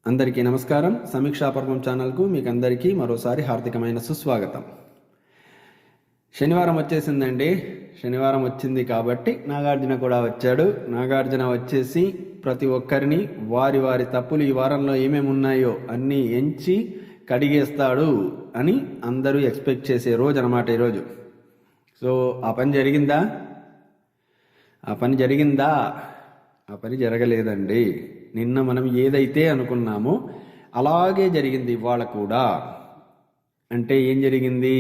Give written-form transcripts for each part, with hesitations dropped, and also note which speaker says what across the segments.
Speaker 1: అందరికీ నమస్కారం. సమీక్షా పర్వం ఛానల్కు మీకు అందరికీ మరోసారి హార్దికమైన సుస్వాగతం. శనివారం వచ్చేసిందండి. శనివారం వచ్చింది కాబట్టి నాగార్జున కూడా వచ్చాడు. నాగార్జున వచ్చేసి ప్రతి ఒక్కరిని వారి వారి తప్పులు ఈ వారంలో ఏమేమి ఉన్నాయో అన్నీ ఎంచి కడిగేస్తాడు అని అందరూ ఎక్స్పెక్ట్ చేసే రోజు అన్నమాట ఈరోజు. సో ఆ పని జరిగిందా? ఆ పని జరగలేదండి. నిన్న మనం ఏదైతే అనుకున్నామో అలాగే జరిగింది ఇవాళ కూడా. అంటే ఏం జరిగింది?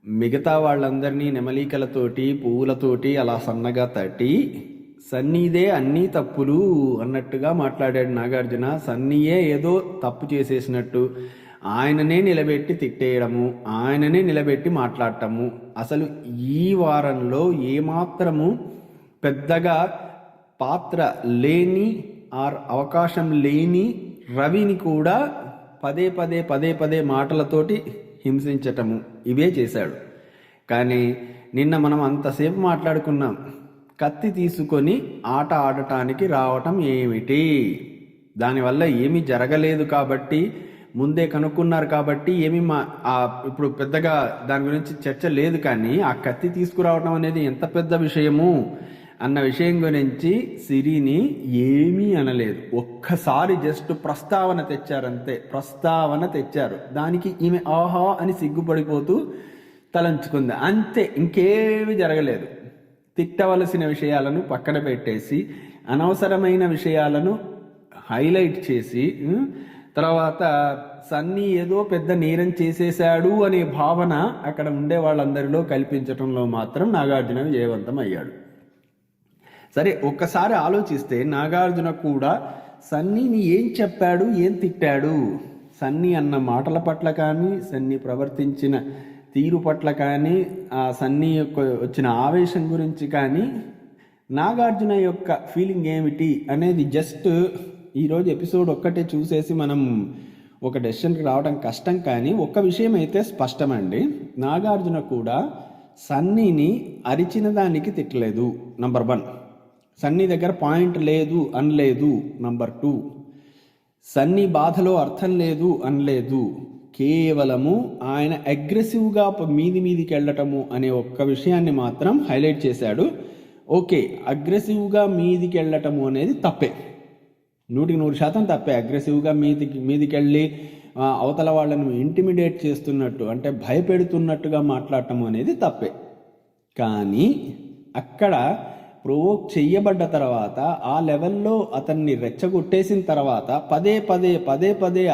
Speaker 1: మిగతా వాళ్ళందరినీ నెమలికలతోటి పువ్వులతోటి అలా సన్నగా తట్టి సన్నీదే అన్నీ తప్పులు అన్నట్టుగా మాట్లాడాడు నాగార్జున. సన్నీయే ఏదో తప్పు చేసేసినట్టు ఆయననే నిలబెట్టి తిట్టేయడము, ఆయననే నిలబెట్టి మాట్లాడటము. అసలు ఈ వారంలో ఏమాత్రము పెద్దగా పాత్ర లేని అవకాశం లేని రవిని కూడా పదే పదే మాటలతోటి హింసించటము ఇవే చేశాడు. కానీ నిన్న మనం అంతసేపు మాట్లాడుకున్నాం, కత్తి తీసుకొని ఆట ఆడటానికి రావటం ఏమిటి? దానివల్ల ఏమీ జరగలేదు కాబట్టి, ముందే కనుక్కున్నారు కాబట్టి ఇప్పుడు పెద్దగా దాని గురించి చర్చ లేదు. కానీ ఆ కత్తి తీసుకురావటం అనేది ఎంత పెద్ద విషయము అన్న విషయం గురించి సిరిని ఏమీ అనలేదు. ఒక్కసారి జస్ట్ ప్రస్తావన తెచ్చారంతే. ప్రస్తావన తెచ్చారు, దానికి ఈమె ఆహా అని సిగ్గుపడిపోతూ తలంచుకుంది అంతే. ఇంకేమీ జరగలేదు. తిట్టవలసిన విషయాలను పక్కన పెట్టేసి అనవసరమైన విషయాలను హైలైట్ చేసి తర్వాత సన్నీ ఏదో పెద్ద నేరం చేసేశాడు అనే భావన అక్కడ ఉండే వాళ్ళందరిలో కల్పించడంలో మాత్రం నాగార్జున విజయవంతం అయ్యాడు. సరే, ఒక్కసారి ఆలోచిస్తే నాగార్జున కూడా సన్నీని ఏం చెప్పాడు, ఏం తిట్టాడు? సన్నీ అన్న మాటల పట్ల కానీ, సన్నీ ప్రవర్తించిన తీరు పట్ల కానీ, ఆ సన్నీ యొక్క వచ్చిన ఆవేశం గురించి కానీ నాగార్జున యొక్క ఫీలింగ్ ఏమిటి అనేది జస్ట్ ఈరోజు ఎపిసోడ్ ఒక్కటే చూసేసి మనం ఒక డెసిషన్కి రావడం కష్టం. కానీ ఒక్క విషయం అయితే స్పష్టమండి, నాగార్జున కూడా సన్నీని అరిచిన దానికి తిట్టలేదు. నంబర్ 1, సన్నీ దగ్గర పాయింట్ లేదు అనలేదు. నంబర్ 2, సన్నీ బాధలో అర్థం లేదు అనలేదు. కేవలము ఆయన అగ్రెసివ్గా మీదికి వెళ్ళటము అనే ఒక్క విషయాన్ని మాత్రం హైలైట్ చేశాడు. ఓకే, అగ్రెసివ్గా మీదికి వెళ్ళటము అనేది తప్పే, 100% తప్పే. అగ్రెసివ్గా మీదికి వెళ్ళి అవతల వాళ్ళను ఇంటిమిడేట్ చేస్తున్నట్టు, అంటే భయపెడుతున్నట్టుగా మాట్లాడటం అనేది తప్పే. కానీ అక్కడ ప్రొవోక్ చెయ్యబడ్డ తర్వాత, ఆ లెవెల్లో అతన్ని రెచ్చగొట్టేసిన తర్వాత పదే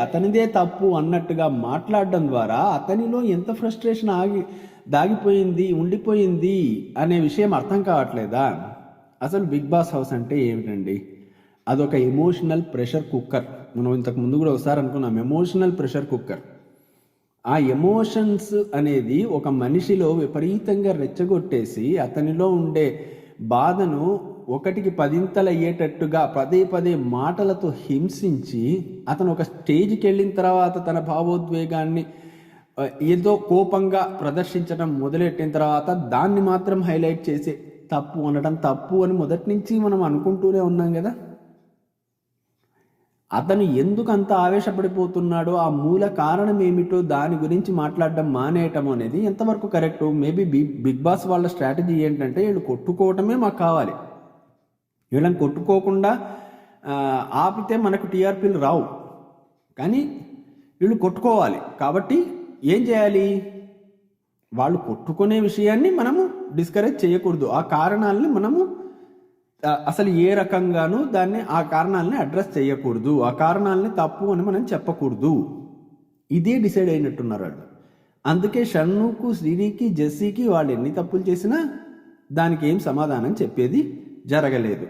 Speaker 1: అతనిదే తప్పు అన్నట్టుగా మాట్లాడడం ద్వారా అతనిలో ఎంత ఫ్రస్ట్రేషన్ ఉండిపోయింది అనే విషయం అర్థం కావట్లేదా? అసలు బిగ్ బాస్ హౌస్ అంటే ఏమిటండి? అదొక ఎమోషనల్ ప్రెషర్ కుక్కర్. మనం ఇంతకు ముందు కూడా ఒకసారి అనుకున్నాం, ఎమోషనల్ ప్రెషర్ కుక్కర్. ఆ ఎమోషన్స్ అనేది ఒక మనిషిలో విపరీతంగా రెచ్చగొట్టేసి అతనిలో ఉండే బాధను 1కి 10 అయ్యేటట్టుగా పదే మాటలతో హింసించి అతను ఒక స్టేజ్కి వెళ్ళిన తర్వాత తన భావోద్వేగాన్ని ఏదో కోపంగా ప్రదర్శించడం మొదలెట్టిన తర్వాత దాన్ని మాత్రం హైలైట్ చేసి తప్పు అనడం తప్పు అని మొదటి నుంచి మనం అనుకుంటూనే ఉన్నాం కదా. అతను ఎందుకు అంత ఆవేశపడిపోతున్నాడో, ఆ మూల కారణం ఏమిటో దాని గురించి మాట్లాడడం మానేయటం అనేది ఎంతవరకు కరెక్టు? మేబీ బిగ్ బాస్ వాళ్ళ స్ట్రాటజీ ఏంటంటే, వీళ్ళు కొట్టుకోవటమే మాకు కావాలి, వీళ్ళని కొట్టుకోకుండా ఆపితే మనకు టీఆర్పీలు రావు, కానీ వీళ్ళు కొట్టుకోవాలి. కాబట్టి ఏం చేయాలి? వాళ్ళు కొట్టుకునే విషయాన్ని మనము డిస్కరేజ్ చేయకూడదు. ఆ కారణాలని మనము అసలు ఏ రకంగానూ ఆ కారణాలని అడ్రస్ చేయకూడదు, ఆ కారణాలని తప్పు అని మనం చెప్పకూడదు. ఇదే డిసైడ్ అయినట్టున్నారు వాళ్ళు. అందుకే షన్నుకు, శ్రీనికి, జెస్సీకి వాళ్ళు ఎన్ని తప్పులు చేసినా దానికి ఏం సమాధానం చెప్పేది జరగలేదు.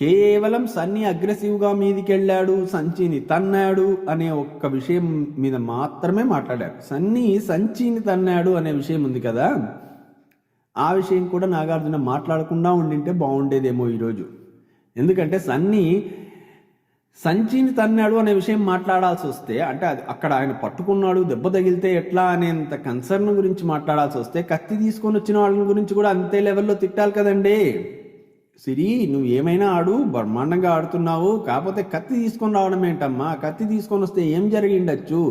Speaker 1: కేవలం సన్నీ అగ్రెసివ్గా మీదికి వెళ్ళాడు, సంచిని తన్నాడు అనే ఒక్క విషయం మీద మాత్రమే మాట్లాడారు. సన్నీ సంచిని తన్నాడు అనే విషయం ఉంది కదా, ఆ విషయం కూడా నాగార్జున మాట్లాడకుండా ఉండింటే బాగుండేదేమో ఈరోజు. ఎందుకంటే సన్నీ సంచిని తన్నాడు అనే విషయం మాట్లాడాల్సి వస్తే, అంటే అక్కడ ఆయన పట్టుకున్నాడు, దెబ్బ తగిలితే ఎట్లా అనేంత కన్సర్న్ గురించి మాట్లాడాల్సి వస్తే, కత్తి తీసుకొని వచ్చిన వాళ్ళ గురించి కూడా అంతే లెవెల్లో తిట్టాలి కదండి. సిరి నువ్వు ఏమైనా ఆడు, బ్రహ్మాండంగా ఆడుతున్నావు, కాకపోతే కత్తి తీసుకొని రావడం ఏంటమ్మా, కత్తి తీసుకొని వస్తే ఏం జరిగిండొచ్చు,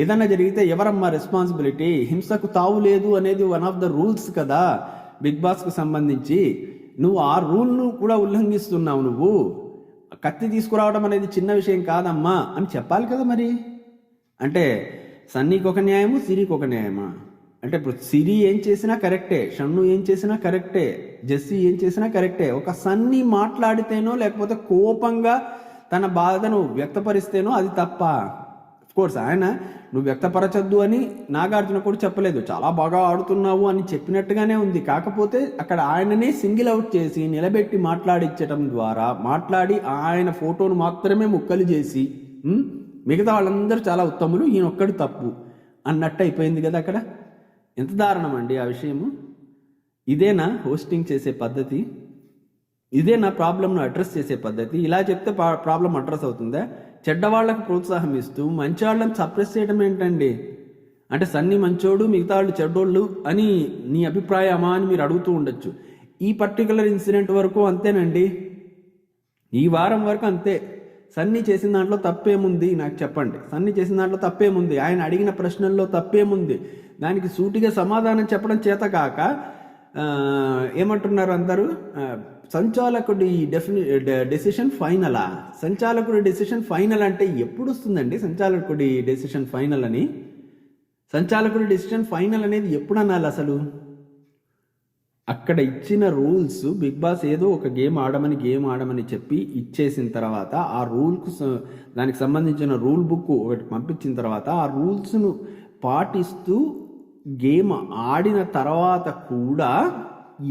Speaker 1: ఏదన్నా జరిగితే ఎవరమ్మా రెస్పాన్సిబిలిటీ, హింసకు తావు లేదు అనేది వన్ ఆఫ్ ద రూల్స్ కదా బిగ్ బాస్కు సంబంధించి. నువ్వు ఆ రూల్ను కూడా ఉల్లంఘిస్తున్నావు. నువ్వు కత్తి తీసుకురావడం అనేది చిన్న విషయం కాదమ్మా అని చెప్పాలి కదా మరి. అంటే సన్నీకి ఒక న్యాయము, సిరికి ఒక న్యాయమా? అంటే ఇప్పుడు సిరి ఏం చేసినా కరెక్టే, షన్ను ఏం చేసినా కరెక్టే, జెస్సీ ఏం చేసినా కరెక్టే. ఒక సన్నీ మాట్లాడితేనో లేకపోతే కోపంగా తన బాధను వ్యక్తపరిస్తేనో అది తప్ప. కోర్స్ ఆయన నువ్వు వ్యక్తపరచద్దు అని నాగార్జున కూడా చెప్పలేదు, చాలా బాగా ఆడుతున్నావు అని చెప్పినట్టుగానే ఉంది. కాకపోతే అక్కడ ఆయననే సింగిల్ అవుట్ చేసి నిలబెట్టి మాట్లాడించడం ద్వారా మాట్లాడి ఆయన ఫోటోను మాత్రమే ముక్కలు చేసి మిగతా వాళ్ళందరూ చాలా ఉత్తములు, ఈయన ఒక్కడు తప్పు అన్నట్టు అయిపోయింది కదా అక్కడ. ఎంత దారుణం అండి ఆ విషయము. ఇదేనా హోస్టింగ్ చేసే పద్ధతి? ఇదేనా ప్రాబ్లంను అడ్రస్ చేసే పద్ధతి? ఇలా చెప్తే ప్రాబ్లం అడ్రస్ అవుతుందా? చెడ్డవాళ్లకు ప్రోత్సాహం ఇస్తూ మంచి వాళ్ళని సప్రెస్ చేయడం ఏంటండి? అంటే సన్నీ మంచోడు మిగతా వాళ్ళు చెడ్డోళ్ళు అని నీ అభిప్రాయమా అని మీరు అడుగుతూ ఉండొచ్చు. ఈ పర్టికులర్ ఇన్సిడెంట్ వరకు అంతేనండి, ఈ వారం వరకు అంతే. సన్నీ చేసిన దాంట్లో తప్పేముంది నాకు చెప్పండి? సన్నీ చేసిన దాంట్లో తప్పేముంది? ఆయన అడిగిన ప్రశ్నల్లో తప్పేముంది? దానికి సూటిగా సమాధానం చెప్పడం చేత కాక ఏమంటున్నారు అందరూ, సంచాలకుడి డెసిషన్ ఫైనలా? సంచాలకుడి డెసిషన్ ఫైనల్ అంటే ఎప్పుడు వస్తుందండి సంచాలకుడి డెసిషన్ ఫైనల్ అని? సంచాలకుడి డెసిషన్ ఫైనల్ అనేది ఎప్పుడు అనాలి అసలు? అక్కడ ఇచ్చిన రూల్స్ బిగ్ బాస్ ఏదో ఒక గేమ్ ఆడమని చెప్పి ఇచ్చేసిన తర్వాత ఆ రూల్కు దానికి సంబంధించిన రూల్ బుక్ ఒకటి పంపించిన తర్వాత ఆ రూల్స్ను పాటిస్తూ గేమ్ ఆడిన తర్వాత కూడా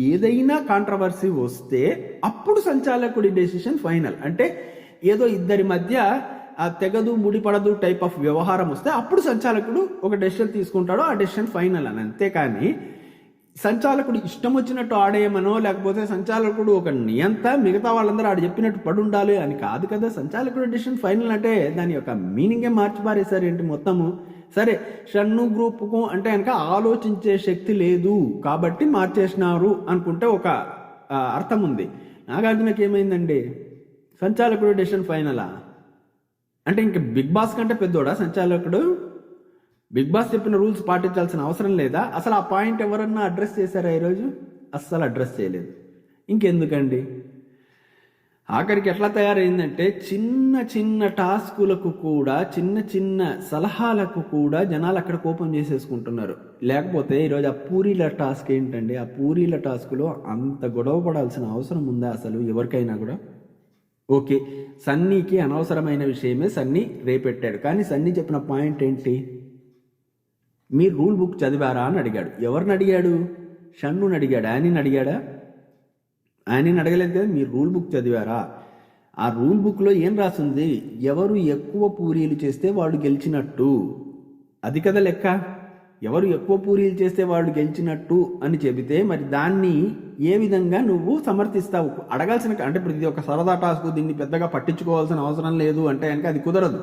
Speaker 1: ఏదైనా కాంట్రవర్సీ వస్తే అప్పుడు సంచాలకుడి డెసిషన్ ఫైనల్. అంటే ఏదో ఇద్దరి మధ్య ఆ తెగదు ముడిపడదు టైప్ ఆఫ్ వ్యవహారం వస్తే అప్పుడు సంచాలకుడు ఒక డెసిషన్ తీసుకుంటాడో ఆ డెసిషన్ ఫైనల్ అని. అంతేకాని సంచాలకుడు ఇష్టం వచ్చినట్టు ఆడేయమనో లేకపోతే సంచాలకుడు ఒక నియంత మిగతా వాళ్ళందరూ ఆడు చెప్పినట్టు పడుండాలి అని కాదు కదా. సంచాలకుడు డెసిషన్ ఫైనల్ అంటే దాని యొక్క మీనింగే మార్చిపారేశారు ఏంటి మొత్తము. సరే షన్ను గ్రూప్కు అంటే కనుక ఆలోచించే శక్తి లేదు కాబట్టి మార్చేసినారు అనుకుంటే ఒక అర్థం ఉంది. నాగార్జునకి ఏమైందండి? సంచాలకుడు డెసిషన్ ఫైనలా అంటే ఇంక బిగ్ బాస్ కంటే పెద్దోడా సంచాలకుడు? బిగ్ బాస్ చెప్పిన రూల్స్ పాటించాల్సిన అవసరం లేదా? అసలు ఆ పాయింట్ ఎవరన్నా అడ్రస్ చేశారా ఈరోజు? అస్సలు అడ్రస్ చేయలేదు. ఇంకెందుకండి? ఆఖరికి ఎట్లా తయారైందంటే చిన్న చిన్న టాస్కులకు కూడా, చిన్న చిన్న సలహాలకు కూడా జనాలు అక్కడ కోపం చేసేసుకుంటున్నారు. లేకపోతే ఈరోజు ఆ పూరీల టాస్క్ ఏంటండి? ఆ పూరీల టాస్క్లో అంత గొడవ పడాల్సిన అవసరం ఉందా అసలు ఎవరికైనా కూడా? ఓకే, సన్నీకి అనవసరమైన విషయమే సన్నీ రేపెట్టాడు, కానీ సన్నీ చెప్పిన పాయింట్ ఏంటి? మీరు రూల్ బుక్ చదివారా అని అడిగాడు. ఎవరిని అడిగాడు? షన్నుని అడిగాడు. ఆయనని అడిగాడా? ఆయనని అడగలేదు కదా. మీరు రూల్ బుక్ చదివారా? ఆ రూల్ బుక్లో ఏం రాసింది? ఎవరు ఎక్కువ పూరీలు చేస్తే వాళ్ళు గెలిచినట్టు. అది కదా లెక్క. ఎవరు ఎక్కువ పూరీలు చేస్తే వాళ్ళు గెలిచినట్టు అని చెబితే మరి దాన్ని ఏ విధంగా నువ్వు సమర్థిస్తావు? అడగాల్సిన అంటే ఇప్పుడు ఇది ఒక సరదా టాస్క్, దీన్ని పెద్దగా పట్టించుకోవాల్సిన అవసరం లేదు అంటే కనుక అది కుదరదు.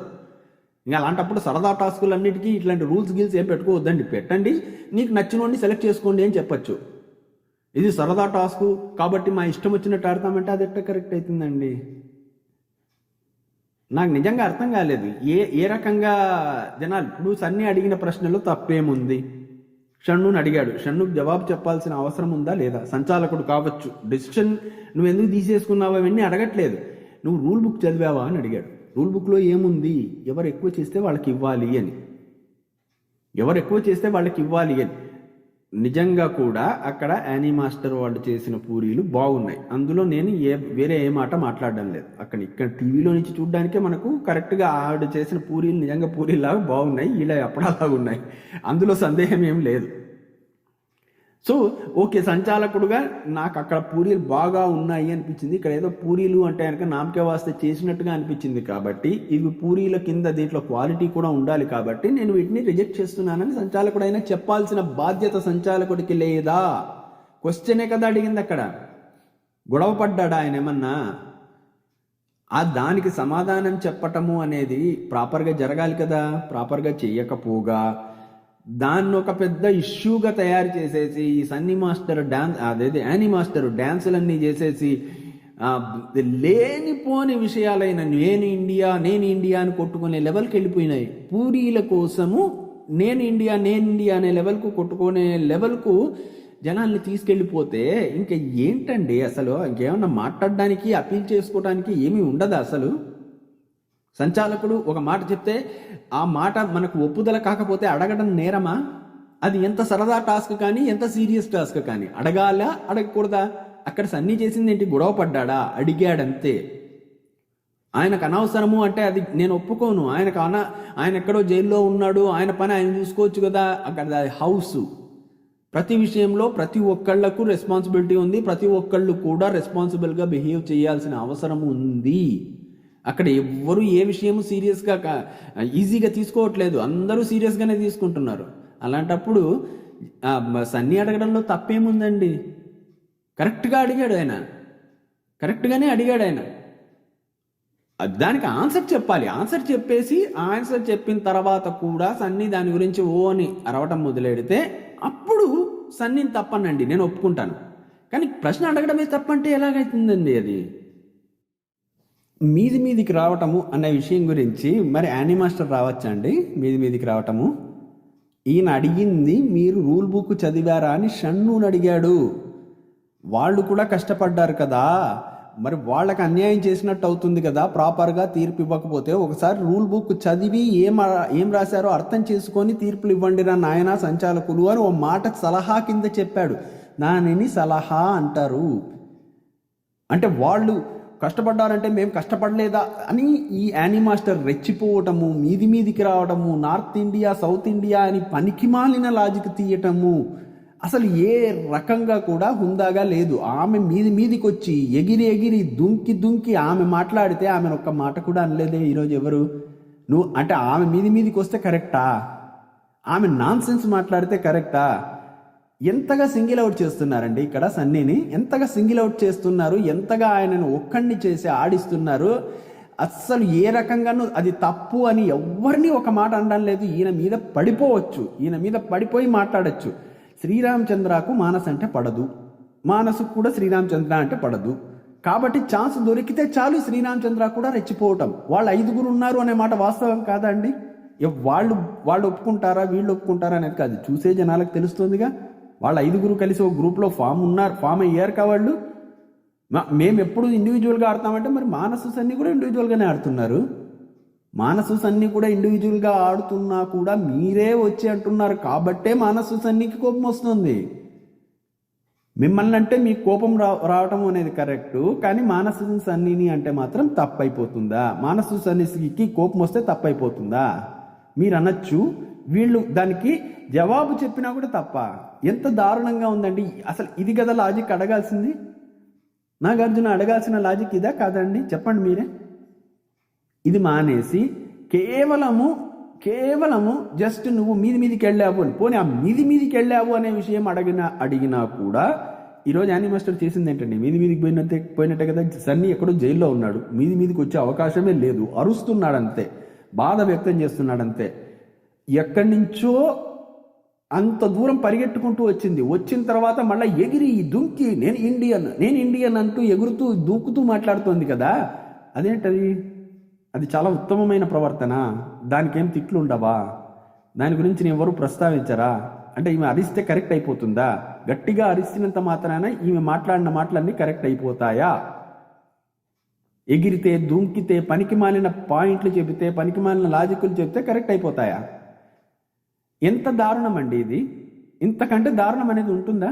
Speaker 1: ఇంకా అలాంటప్పుడు సరదా టాస్కులన్నిటికీ ఇట్లాంటి రూల్స్ గిల్స్ ఏం పెట్టుకోవద్దండి. పెట్టండి, నీకు నచ్చినోడిని సెలెక్ట్ చేసుకోండి అని చెప్పచ్చు. ఇది సరదా టాస్క్ కాబట్టి మా ఇష్టం వచ్చినట్టు ఆడతామంటే అది ఎట్లా కరెక్ట్ అవుతుందండి? నాకు నిజంగా అర్థం కాలేదు. ఏ రకంగా జనాలు ఇప్పుడు సన్నీ అడిగిన ప్రశ్నలో తప్పేముంది? షన్నుని అడిగాడు, షన్నుకు జవాబు చెప్పాల్సిన అవసరం ఉందా లేదా? సంచాలకుడు కావచ్చు, డెసిషన్ నువ్వు ఎందుకు తీసేసుకున్నావు అవన్నీ అడగట్లేదు. నువ్వు రూల్ బుక్ చదివావా అని అడిగాడు. రూల్ బుక్లో ఏముంది? ఎవరు ఎక్కువ చేస్తే వాళ్ళకి ఇవ్వాలి అని. ఎవరు ఎక్కువ చేస్తే వాళ్ళకి ఇవ్వాలి అని. నిజంగా కూడా అక్కడ యానీ మాస్టర్ వాళ్ళు చేసిన పూరీలు బాగున్నాయి. అందులో నేను వేరే ఏ మాట మాట్లాడడం లేదు. ఇక్కడ టీవీలో నుంచి చూడడానికే మనకు కరెక్ట్గా ఆవిడ చేసిన పూరీలు నిజంగా పూరీలాగా బాగున్నాయి, ఇలా ఎప్పటిలాగా ఉన్నాయి, అందులో సందేహం ఏం లేదు. సో ఓకే, సంచాలకుడుగా నాకు అక్కడ పూరీలు బాగా ఉన్నాయి అనిపించింది. ఇక్కడ ఏదో పూరీలు అంటే కనుక నామకే వాస్తే చేసినట్టుగా అనిపించింది కాబట్టి ఇవి పూరీల కింద దీంట్లో క్వాలిటీ కూడా ఉండాలి కాబట్టి నేను వీటిని రిజెక్ట్ చేస్తున్నానని సంచాలకుడైనా చెప్పాల్సిన బాధ్యత సంచాలకుడికి లేదా? క్వశ్చనే కదా అడిగింది అక్కడ. గొడవ పడ్డాడా ఆయన ఏమన్నా? దానికి సమాధానం చెప్పటము అనేది ప్రాపర్గా జరగాలి కదా. ప్రాపర్గా చెయ్యకపోగా దాన్ని ఒక పెద్ద ఇష్యూగా తయారు చేసేసి ఈ సన్నీ మాస్టర్ డాన్స్ అదేది యానీ మాస్టర్ డ్యాన్సులన్నీ చేసేసి లేనిపోని విషయాలైన నేను ఇండియా అని కొట్టుకునే లెవెల్కి వెళ్ళిపోయినాయి. పూరీల కోసము నేను ఇండియా అనే లెవెల్కు కొట్టుకునే లెవెల్కు జనాల్ని తీసుకెళ్ళిపోతే ఇంకా ఏంటండి అసలు? ఇంకేమన్నా మాట్లాడడానికి అపీల్ చేసుకోవడానికి ఏమీ ఉండదా అసలు? సంచాలకుడు ఒక మాట చెప్తే ఆ మాట మనకు ఒప్పుదల కాకపోతే అడగడం నేరమా? అది ఎంత సరదా టాస్క్ కానీ ఎంత సీరియస్ టాస్క్ కానీ అడగాలా అడగకూడదా? అక్కడ సన్నీ చేసింది ఏంటి? గొడవ పడ్డాడా? అడిగాడంతే. ఆయనకు అనవసరము అంటే అది నేను ఒప్పుకోను. ఆయన ఎక్కడో జైల్లో ఉన్నాడు, ఆయన పని ఆయన చూసుకోవచ్చు కదా. అక్కడ హౌస్ ప్రతి విషయంలో ప్రతి ఒక్కళ్లకు రెస్పాన్సిబిలిటీ ఉంది. ప్రతి ఒక్కళ్ళు కూడా రెస్పాన్సిబుల్గా బిహేవ్ చేయాల్సిన అవసరం ఉంది. అక్కడ ఎవ్వరు ఏ విషయము సీరియస్గా ఈజీగా తీసుకోవట్లేదు, అందరూ సీరియస్గానే తీసుకుంటున్నారు. అలాంటప్పుడు సన్నీ అడగడంలో తప్పేముందండి? కరెక్ట్గానే అడిగాడు ఆయన. దానికి ఆన్సర్ చెప్పాలి. ఆన్సర్ చెప్పేసి ఆన్సర్ చెప్పిన తర్వాత కూడా సన్నీ దాని గురించి ఓ అని అరవటం మొదలెడితే అప్పుడు సన్నీని తప్పనండి, నేను ఒప్పుకుంటాను. కానీ ప్రశ్న అడగడమే తప్పంటే ఎలాగైతుందండి అది? మీదికి రావటము అనే విషయం గురించి మరి యానీ మాస్టర్ రావచ్చా అండి మీదికి రావటము? ఈయన అడిగింది మీరు రూల్ బుక్ చదివారా అని షన్నుని అడిగాడు. వాళ్ళు కూడా కష్టపడ్డారు కదా, మరి వాళ్ళకి అన్యాయం చేసినట్టు అవుతుంది కదా ప్రాపర్గా తీర్పు ఇవ్వకపోతే. ఒకసారి రూల్ బుక్ చదివి ఏం రాశారో అర్థం చేసుకొని తీర్పులు ఇవ్వండి రా నాయన సంచాలకులు అని ఓ మాట సలహా కింద చెప్పాడు. దానిని సలహా అంటారు. అంటే వాళ్ళు కష్టపడ్డారంటే మేము కష్టపడలేదా అని ఈ యానీ మాస్టర్ రెచ్చిపోవటము, మీదికి రావటము, నార్త్ ఇండియా సౌత్ ఇండియా అని పనికిమాలిన లాజిక్ తీయటము అసలు ఏ రకంగా కూడా హుందాగా లేదు. ఆమె మీదికి వచ్చి ఎగిరి దుంకి ఆమె మాట్లాడితే ఆమెను ఒక్క మాట కూడా అనలేదే ఈరోజు ఎవరు. నువ్వు అంటే ఆమె మీదికి వస్తే కరెక్టా? ఆమె నాన్ సెన్స్ మాట్లాడితే కరెక్టా? ఎంతగా సింగిల్ అవుట్ చేస్తున్నారండి ఇక్కడ సన్నీని, ఎంతగా సింగిల్ అవుట్ చేస్తున్నారు, ఎంతగా ఆయనను ఒక్కడిని చేసి ఆడిస్తున్నారు. అస్సలు ఏ రకంగానూ అది తప్పు అని ఎవరిని ఒక మాట అనడం లేదు. ఈయన మీద పడిపోవచ్చు, ఈయన మీద పడిపోయి మాట్లాడచ్చు. శ్రీరామచంద్రకు మానస్ అంటే పడదు, మానసుకు కూడా శ్రీరామచంద్ర అంటే పడదు. కాబట్టి ఛాన్స్ దొరికితే చాలు శ్రీరామచంద్ర కూడా రెచ్చిపోవటం. వాళ్ళు 5 ఉన్నారు అనే మాట వాస్తవం కాదా అండి? వాళ్ళు ఒప్పుకుంటారా వీళ్ళు ఒప్పుకుంటారా అనేది కాదు, చూసే జనాలకు తెలుస్తుందిగా. వాళ్ళు 5 కలిసి ఒక గ్రూప్లో ఫామ్ అయ్యారు కావాళ్ళు. మేము ఎప్పుడు ఇండివిజువల్గా ఆడతామంటే మరి మానసస్ అన్నీ కూడా ఇండివిజువల్గానే ఆడుతున్నారు. మానసస్ అన్నీ కూడా ఇండివిజువల్గా ఆడుతున్నా కూడా మీరే వచ్చి అంటున్నారు కాబట్టే మానసస్ అన్నీకి కోపం వస్తుంది. మిమ్మల్ని అంటే మీకు కోపం రావటం అనేది కరెక్టు, కానీ మానసస్ అన్నీని అంటే మాత్రం తప్పైపోతుందా? మానసస్ అన్నీకి కోపం వస్తే తప్పైపోతుందా? మీరు అనొచ్చు, వీళ్ళు దానికి జవాబు చెప్పినా కూడా తప్ప. ఎంత దారుణంగా ఉందండి అసలు. ఇది కదా లాజిక్ అడగాల్సింది. నాగార్జున అడగాల్సిన లాజిక్ ఇదా కాదండి? చెప్పండి మీరే. ఇది మానేసి కేవలము జస్ట్ నువ్వు మీదికి వెళ్ళావు అని, పోనీ ఆ మీదికి వెళ్ళావు అనే విషయం అడిగినా కూడా ఈరోజు యానీ మాస్టర్ చేసింది ఏంటండి? మీదికి పోయినట్టే కదా. సన్నీ ఎక్కడో జైల్లో ఉన్నాడు, మీదికి వచ్చే అవకాశమే లేదు, అరుస్తున్నాడంతే, బాధ వ్యక్తం చేస్తున్నాడంతే. ఎక్కడి నుంచో అంత దూరం పరిగెట్టుకుంటూ వచ్చిన తర్వాత మళ్ళీ ఎగిరి దుంకి నేను ఇండియన్ అంటూ ఎగురుతూ దూకుతూ మాట్లాడుతోంది కదా. అదేంటది? అది చాలా ఉత్తమమైన ప్రవర్తన. దానికేం తిట్లు ఉండవా? దాని గురించి నేను ఎవరు ప్రస్తావించరా? అంటే ఈమె అరిస్తే కరెక్ట్ అయిపోతుందా? గట్టిగా అరిసినంత మాత్రాన ఈమె మాట్లాడిన మాటలన్నీ కరెక్ట్ అయిపోతాయా? ఎగిరితే దుంకితే పనికి మాలిన పాయింట్లు చెబితే పనికి మాలిన లాజిక్లు చెబితే కరెక్ట్ అయిపోతాయా? ఎంత దారుణం అండి ఇది! ఇంతకంటే దారుణం అనేది ఉంటుందా?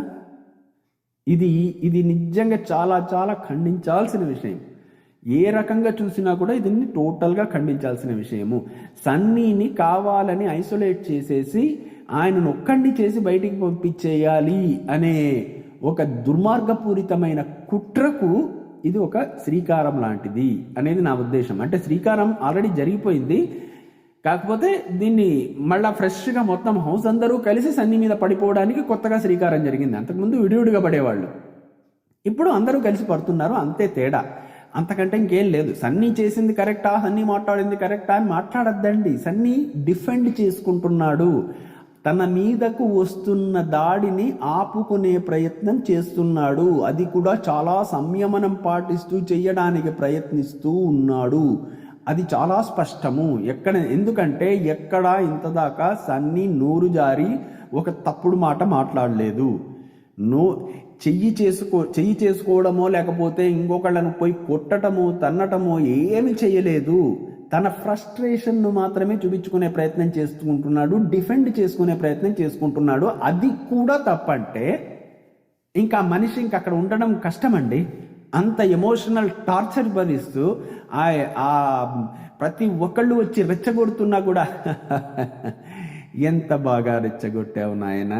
Speaker 1: ఇది నిజంగా చాలా చాలా ఖండించాల్సిన విషయం. ఏ రకంగా చూసినా కూడా దీన్ని టోటల్గా ఖండించాల్సిన విషయము. సన్నీని కావాలని ఐసోలేట్ చేసేసి ఆయనను ఒక్కడిని చేసి బయటికి పంపించేయాలి అనే ఒక దుర్మార్గపూరితమైన కుట్రకు ఇది ఒక శ్రీకారం లాంటిది అనేది నా ఉద్దేశం. అంటే శ్రీకారం ఆల్రెడీ జరిగిపోయింది, కాకపోతే దీన్ని మళ్ళీ ఫ్రెష్గా మొత్తం హౌస్ అందరూ కలిసి సన్నీ మీద పడిపోవడానికి కొత్తగా శ్రీకారం జరిగింది. అంతకుముందు విడివిడిగా పడేవాళ్ళు, ఇప్పుడు అందరూ కలిసి పడుతున్నారు, అంతే తేడా. అంతకంటే ఇంకేం లేదు. సన్నీ చేసింది కరెక్టా, సన్నీ మాట్లాడింది కరెక్టా అని మాట్లాడద్దండి. సన్నీ డిఫెండ్ చేసుకుంటున్నాడు. తన మీదకు వస్తున్న దాడిని ఆపుకునే ప్రయత్నం చేస్తున్నాడు. అది కూడా చాలా సంయమనం పాటిస్తూ చేయడానికి ప్రయత్నిస్తూ ఉన్నాడు. అది చాలా స్పష్టము. ఎందుకంటే ఎక్కడ ఇంతదాకా సన్నీ నోరు జారి ఒక తప్పుడు మాట మాట్లాడలేదు. చెయ్యి చేసుకోవడమో లేకపోతే ఇంకొకళ్ళను పోయి కొట్టటమో తన్నటమో ఏమి చేయలేదు. తన ఫ్రస్ట్రేషన్ను మాత్రమే చూపించుకునే ప్రయత్నం చేసుకుంటున్నాడు, డిఫెండ్ చేసుకునే ప్రయత్నం చేసుకుంటున్నాడు. అది కూడా తప్పంటే ఇంకా మనిషి ఇంకా అక్కడ ఉండడం కష్టమండి. అంత ఎమోషనల్ టార్చర్ భరిస్తూ ఆ ప్రతి ఒక్కళ్ళు వచ్చి రెచ్చగొడుతున్నా కూడా ఎంత బాగా రెచ్చగొట్టావు నాయన,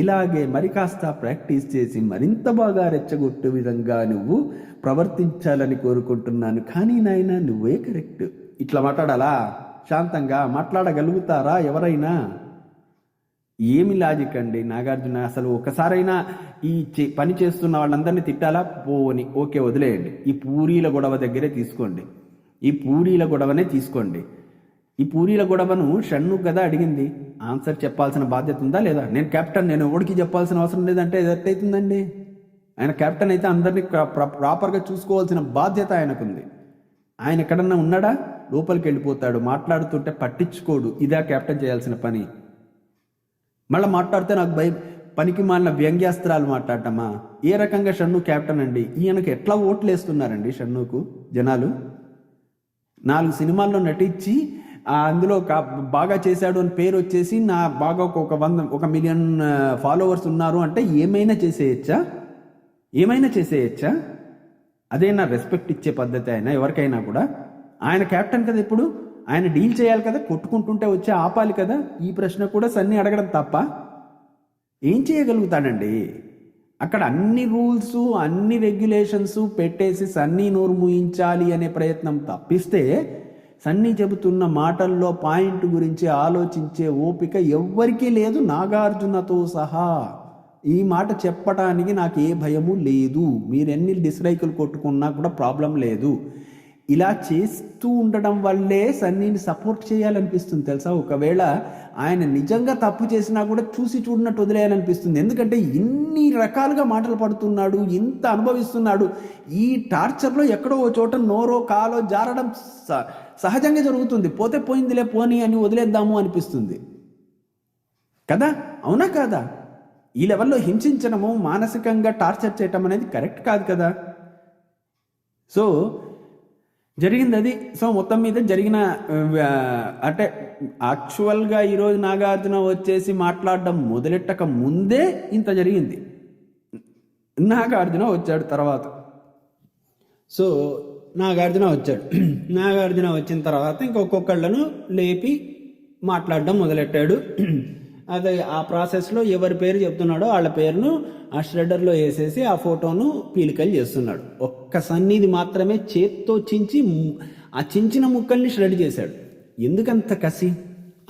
Speaker 1: ఇలాగే మరి కాస్త ప్రాక్టీస్ చేసి మరింత బాగా రెచ్చగొట్టే విధంగా నువ్వు ప్రవర్తించాలని కోరుకుంటున్నాను. కానీ నాయన నువ్వే కరెక్ట్. ఇట్లా మాట్లాడాలా? శాంతంగా మాట్లాడగలుగుతారా ఎవరైనా? ఏమి లాజిక్ అండి నాగార్జున? అసలు ఒకసారైనా ఈ పని చేస్తున్న వాళ్ళందరినీ తిట్టాలా? పోని ఓకే వదిలేయండి. ఈ పూరీల గొడవ దగ్గరే తీసుకోండి. ఈ పూరీల గొడవనే తీసుకోండి. ఈ పూరీల గొడవను షన్ను కదా అడిగింది. ఆన్సర్ చెప్పాల్సిన బాధ్యత ఉందా లేదా? నేను కెప్టెన్, నేను ఎవరికి చెప్పాల్సిన అవసరం లేదంటే ఎదట్టయితుందండి. ఆయన కెప్టెన్ అయితే అందరినీ ప్రాపర్గా చూసుకోవాల్సిన బాధ్యత ఆయనకుంది. ఆయన ఎక్కడన్నా ఉన్నాడా? లోపలికి వెళ్ళిపోతాడు, మాట్లాడుతుంటే పట్టించుకోడు. ఇదా కెప్టెన్ చేయాల్సిన పని? మళ్ళీ మాట్లాడితే నాకు పనికి మాలిన వ్యంగ్యాస్త్రాలు మాట్లాడటమా? ఏ రకంగా షన్ను కెప్టెన్ అండి? ఈయనకు ఎట్లా ఓట్లు వేస్తున్నారండి షన్నుకు జనాలు? 4 సినిమాల్లో నటించి అందులో బాగా చేశాడు అని పేరు వచ్చేసి బాగా ఒక 1 మిలియన్ ఫాలోవర్స్ ఉన్నారు అంటే ఏమైనా చేసేయచ్చా? అదే నా రెస్పెక్ట్ ఇచ్చే పద్ధతి ఆయన ఎవరికైనా కూడా? ఆయన కెప్టెన్ కదా, ఇప్పుడు ఆయన డీల్ చేయాలి కదా, కొట్టుకుంటుంటే వచ్చి ఆపాలి కదా. ఈ ప్రశ్న కూడా సన్నీ అడగడం తప్ప ఏం చేయగలుగుతాడండి? అక్కడ అన్ని రూల్స్ అన్ని రెగ్యులేషన్స్ పెట్టేసి సన్నీ నోరు మూయించాలి అనే ప్రయత్నం తప్పిస్తే సన్నీ చెబుతున్న మాటల్లో పాయింట్ గురించి ఆలోచించే ఓపిక ఎవ్వరికీ లేదు, నాగార్జునతో సహా. ఈ మాట చెప్పటానికి నాకు ఏ భయము లేదు. మీరెన్ని డిస్లైకులు కొట్టుకున్నా కూడా ప్రాబ్లం లేదు. ఇలా చేస్తూ ఉండడం వల్లే సన్నీని సపోర్ట్ చేయాలనిపిస్తుంది తెలుసా. ఒకవేళ ఆయన నిజంగా తప్పు చేసినా కూడా చూసి చూడనట్టు వదిలేయాలనిపిస్తుంది. ఎందుకంటే ఇన్ని రకాలుగా మాటలు పడుతున్నాడు, ఇంత అనుభవిస్తున్నాడు. ఈ టార్చర్లో ఎక్కడో ఓ చోట నోరో కాలో జారడం సహజంగా జరుగుతుంది. పోతే పోయిందిలే పోనీ అని వదిలేద్దాము అనిపిస్తుంది కదా, అవునా కాదా? ఈ లెవెల్లో హింసించడము, మానసికంగా టార్చర్ చేయటం అనేది కరెక్ట్ కాదు కదా. సో జరిగింది అది. సో మొత్తం మీద జరిగిన అంటే యాక్చువల్గా ఈరోజు నాగార్జున వచ్చేసి మాట్లాడడం మొదలెట్టక ముందే ఇంత జరిగింది. నాగార్జున వచ్చాడు తర్వాత. సో నాగార్జున వచ్చిన తర్వాత ఇంకొకళ్ళను లేపి మాట్లాడడం మొదలెట్టాడు. అదే ఆ ప్రాసెస్లో ఎవరి పేరు చెప్తున్నాడో వాళ్ళ పేరును ఆ ష్రెడర్లో వేసేసి ఆ ఫోటోను పీలికలు చేస్తున్నాడు. ఒక్క సన్నిధి మాత్రమే చేత్తో ఆ చించిన ముక్కల్ని ష్రెడ్ చేశాడు. ఎందుకంత కసి?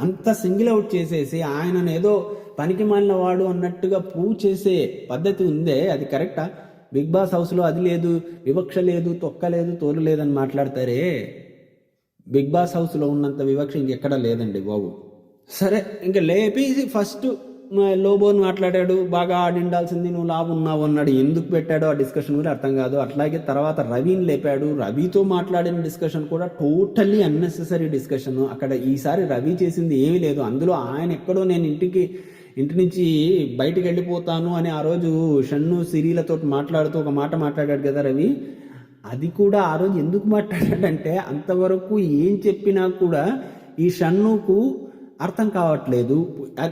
Speaker 1: అంత సింగిల్ అవుట్ చేసేసి ఆయనను ఏదో పనికి మాలిన వాడు అన్నట్టుగా ప్రూవ్ చేసే పద్ధతి ఉందే, అది కరెక్టా? బిగ్ బాస్ హౌస్లో అది లేదు, వివక్ష లేదు, తొక్క లేదు, తోలు లేదని మాట్లాడతారే. బిగ్ బాస్ హౌస్లో ఉన్నంత వివక్ష ఇంకెక్కడా లేదండి బాబు. సరే, ఇంకా లేపి ఫస్ట్ లోబోని మాట్లాడాడు. బాగా ఆడిండాల్సింది నువ్వు లాభ ఉన్నావు అన్నాడు. ఎందుకు పెట్టాడో ఆ డిస్కషన్ కూడా అర్థం కాదు. అట్లాగే తర్వాత రవిని లేపాడు. రవితో మాట్లాడిన డిస్కషన్ కూడా టోటల్లీ అన్నెసెసరీ డిస్కషన్. అక్కడ ఈసారి రవి చేసింది ఏమీ లేదు. అందులో ఆయన ఎక్కడో నేను ఇంటి నుంచి బయటికి వెళ్ళిపోతాను అని ఆ రోజు షన్ను సిరీలతో మాట్లాడుతూ ఒక మాట మాట్లాడాడు కదా రవి. అది కూడా ఆ రోజు ఎందుకు మాట్లాడాడంటే అంతవరకు ఏం చెప్పినా కూడా ఈ షన్నుకు అర్థం కావట్లేదు.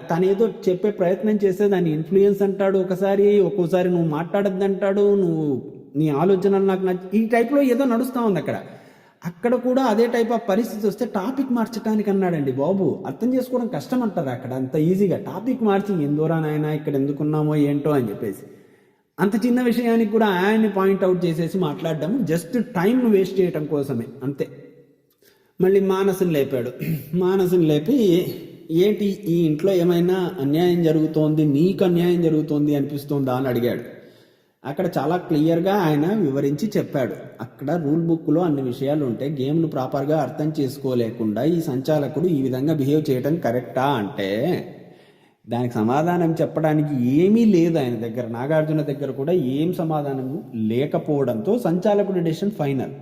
Speaker 1: తనేదో చెప్పే ప్రయత్నం చేస్తే దాన్ని ఇన్ఫ్లుయెన్స్ అంటాడు ఒక్కోసారి నువ్వు మాట్లాడద్దంటాడు, నువ్వు నీ ఆలోచనలు నాకు ఈ టైప్లో ఏదో నడుస్తూ ఉంది అక్కడ కూడా అదే టైప్ ఆఫ్ పరిస్థితి వస్తే టాపిక్ మార్చడానికి అన్నాడండి బాబు. అర్థం చేసుకోవడం కష్టం అంటారు అక్కడ అంత ఈజీగా. టాపిక్ మార్చి ఎందురా నాయన ఇక్కడ ఎందుకున్నామో ఏంటో అని చెప్పేసి అంత చిన్న విషయానికి కూడా ఆయన్ని పాయింట్అవుట్ చేసేసి మాట్లాడడం జస్ట్ టైం వేస్ట్ చేయడం కోసమే అంతే. మళ్ళీ మానసుని లేపాడు. మానసుని లేపి ఏంటి ఈ ఇంట్లో ఏమైనా అన్యాయం జరుగుతోంది, నీకు అన్యాయం జరుగుతోంది అనిపిస్తోందా అని అడిగాడు. అక్కడ చాలా క్లియర్గా ఆయన వివరించి చెప్పాడు. అక్కడ రూల్ బుక్లో అన్ని విషయాలు ఉంటే గేమ్ను ప్రాపర్గా అర్థం చేసుకోలేకుండా ఈ సంచాలకుడు ఈ విధంగా బిహేవ్ చేయడం కరెక్టా అంటే దానికి సమాధానం చెప్పడానికి ఏమీ లేదు ఆయన దగ్గర. నాగార్జున దగ్గర కూడా ఏం సమాధానం లేకపోవడంతో సంచాలకుడి డెసిషన్ ఫైనల్.